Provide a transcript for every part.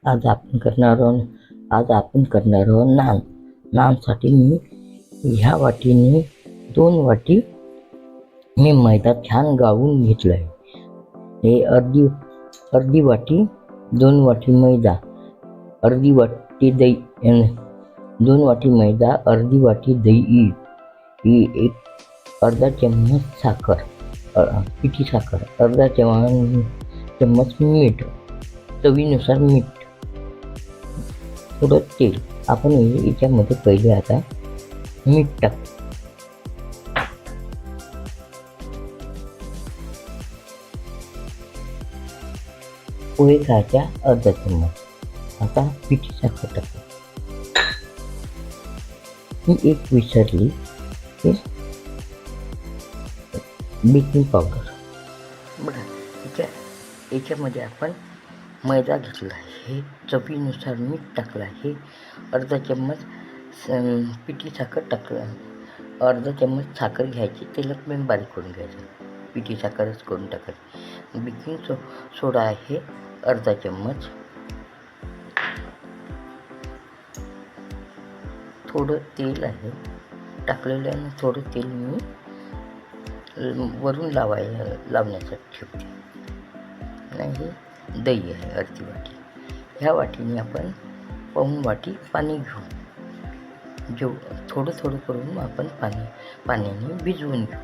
आज आपण करणार आहोत नान. नानसाठी मी ह्या वाटीने 2 वाटी मी मैदा छान गाळून घेतला आहे. हे अर्धी वाटी, 2 वाटी मैदा, अर्धी वाटी दही, 2 वाटी मैदा, अर्धी वाटी दही, ही अर्धा चम्मच साखर, पिठी साखर, अर्धा चम्मच मीठ, चवीनुसार मीठ, थोडं तेल. आपण याच्यामध्ये पहिले आता मीठ टाकू. पोहे खायच्या अर्धा चम्मच. आता पिठी साखर टाकू. ही एक विसरली, हे बेकिंग पावडर. बघा याच्यामध्ये आपण मैदा घेतला आहे, चवीनुसार मीठ टाकलं आहे, अर्धा चम्मच पिठी साखर टाकलं, अर्धा चम्मच साखर घ्यायची, तेलात पण बारीक करून घ्यायचं, पिठी साखरच करून टाकायची. बेकिंग सोडा आहे अर्धा चम्मच, थोडं तेल आहे टाकलेलं आहे, थोडं तेल मी वरून लावण्यासाठी ठेवते. नाही, दही आहे अर्धी वाटी. ह्या वाटीने आपण पाऊण वाटी पाणी घेऊ. थोडं करून आपण पाण्याने भिजवून घेऊ.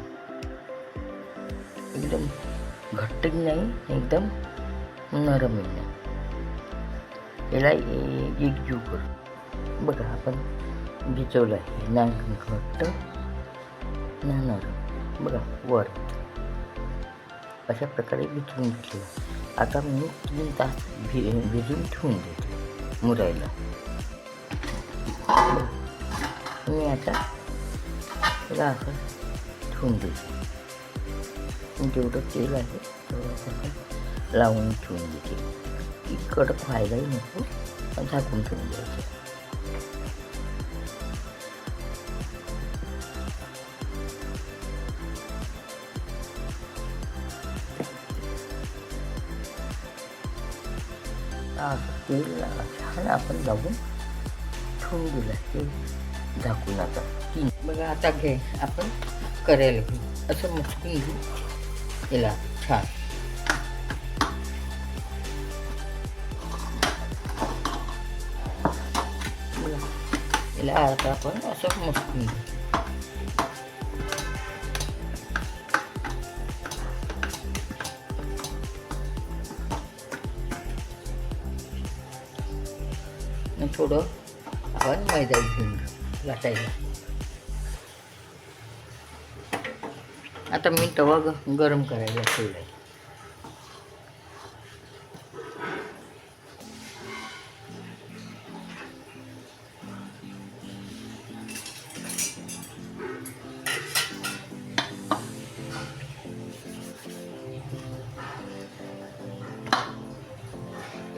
एकदम घट्टही नाही, एकदम नरमही नाही. याला एकजीव करू. बघा आपण भिजवलं आहे, ना घट्ट ना नरम. बघा वर अशा प्रकारे भिजवून घेतलं. आता मी 3 तास भिजून ठेवून देते मुरायला. मी आता त्याला असं ठेवून देते. जेवढं तेल आहे तेवढं असं लावून ठेवून देते. कडक व्हायलाही नको, पण झाकून ठेवून द्यायचं. तेल छान आपण लावून ठेवून दिलं हे झाकून. आता 3 बघा. आता घे आपण करायला घेऊ, असं मस्कून घेऊ याला छान. याला आता आपण असं मस्कून घेऊ. थोडं आपण मैदा घेऊन लाटायला. आता मी तवा गरम करायला ठेवला आहे.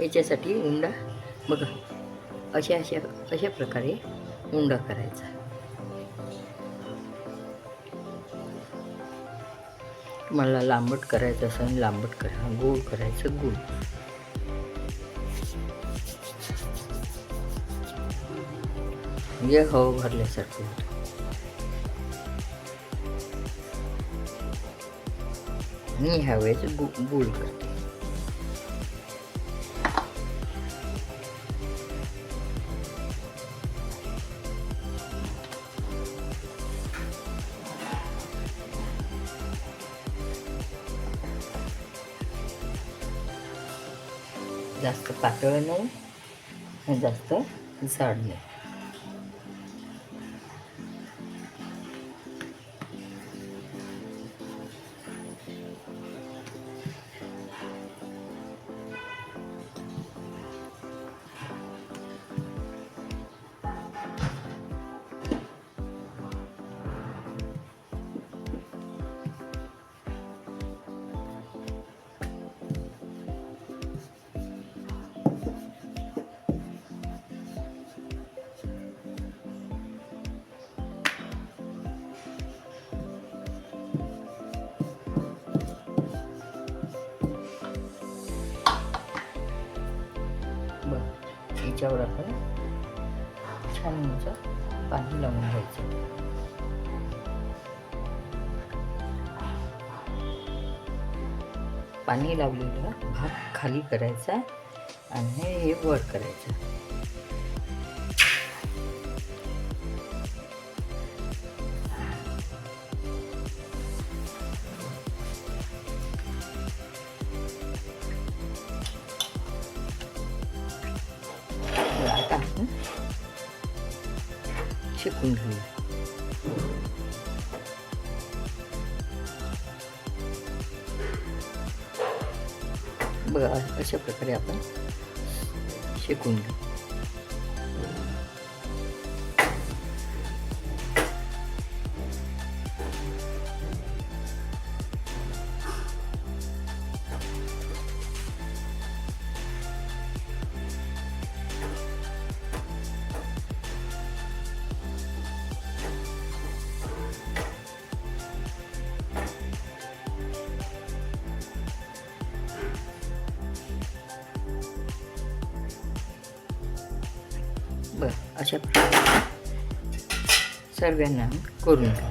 याच्यासाठी उंडा बघा अशा प्रकारे उंडा करायचा. तुम्हाला लांबट करायचं असेल लांबट करा, गोल करायचं गोल. म्हणजे हवं भरल्यासारखं होतं. मी ह्या वेळेस गोल करते. जास्त पातळ नाही, जास्त जाड नाही. याच्यावर आपण छान याचं पाणी लावून घ्यायचं. पाणी लावलेला भात खाली करायचा आणि हे वर करायचं. आता आपण शेकून घेऊया. बघा अशा प्रकारे आपण शेकून घेऊ. बरं अशा प्रकारे सर्वांना करून घ्या.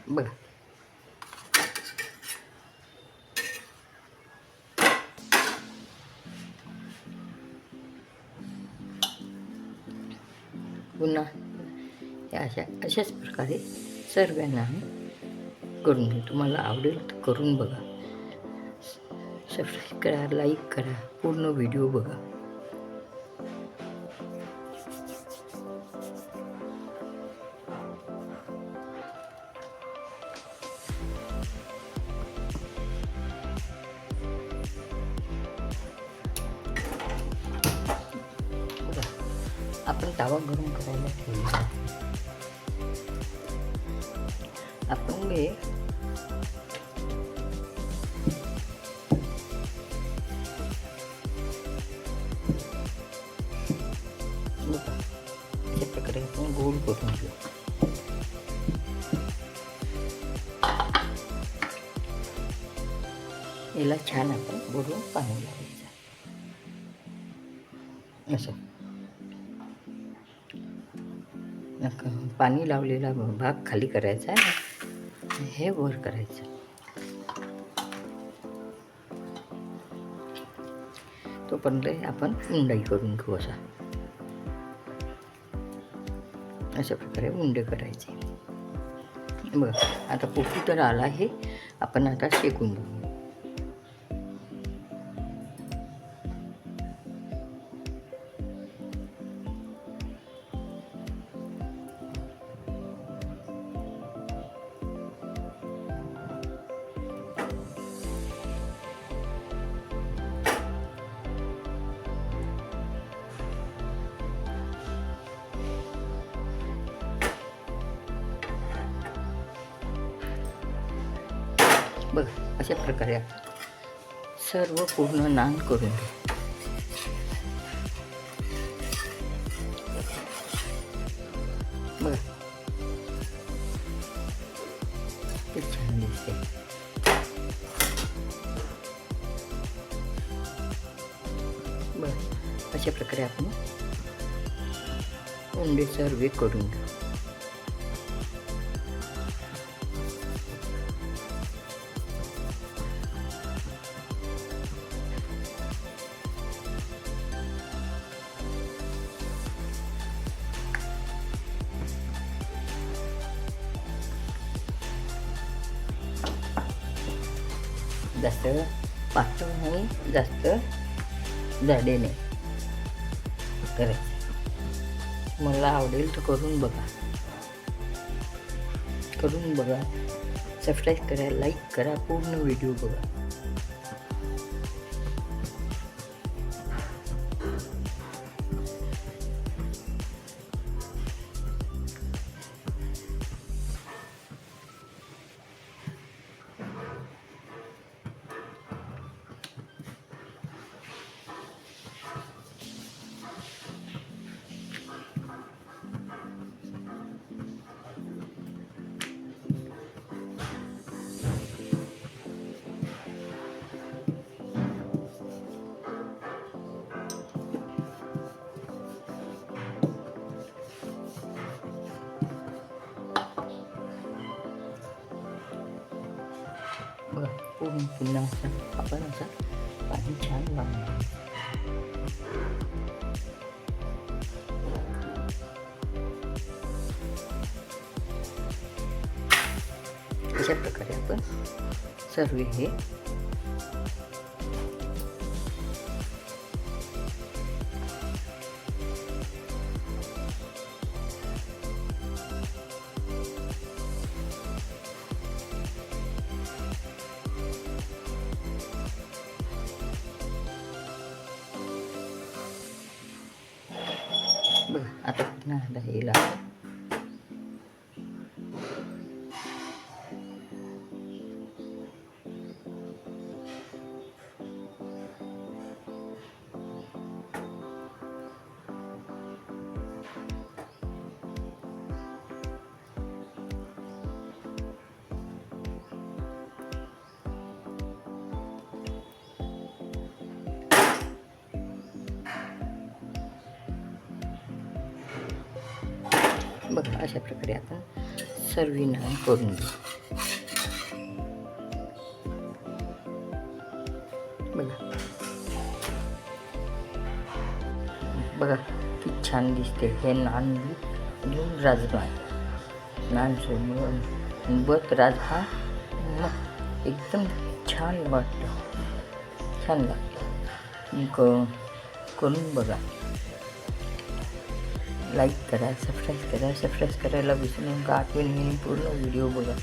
बघा पुन्हा अशाच प्रकारे सर्वांना करून घ्या. तुम्हाला आवडेल तर करून बघा. सबस्क्राईब करा, लाईक करा, पूर्ण व्हिडिओ बघा. आपण तवा गरम करायला ठेवला. आपण हे अशा प्रकारे आपण गोल करून घेऊ. याला छान आपण वरून पाणी लावायचं असं. पाणी लावलेला भाग खाली करायचा, हे वर करायचं. तोपर्यंत आपण उंडाई करून घेऊ. अशा प्रकारे उंडे करायचे. बघ आता पोपी तर आला आहे, आपण आता शेकून घेऊ. बघ अशा प्रकारे सर्व पूर्ण नान करून घ्या. बघ ते छान दिसते. बघ अशा प्रकारे आपण उंडे सर्व करून घ्या. जास्त पातळ नाही, जास्त जाडे नाही करायचं. मला आवडेल तर करून बघा. सबस्क्राईब करा, लाईक करा, पूर्ण व्हिडिओ बघा. बघा पूर्ण पुन्हा असं आपण असं पाणी छान लावून अशा प्रकारे आपण सर्व हे बघा आता पुन्हा आता हे लावतो. बघा अशा प्रकारे आपण सर्व नान करून घेऊ. बघा किती छान दिसते हे नान बी अजून राजमा नान सोडून बघ राजमा मग एकदम छान वाटतं, छान लागतं. करून बघा. लाईक करा, सबस्क्राईब करायला विसरू नका. आठवणी पूर्ण व्हिडिओ बघा.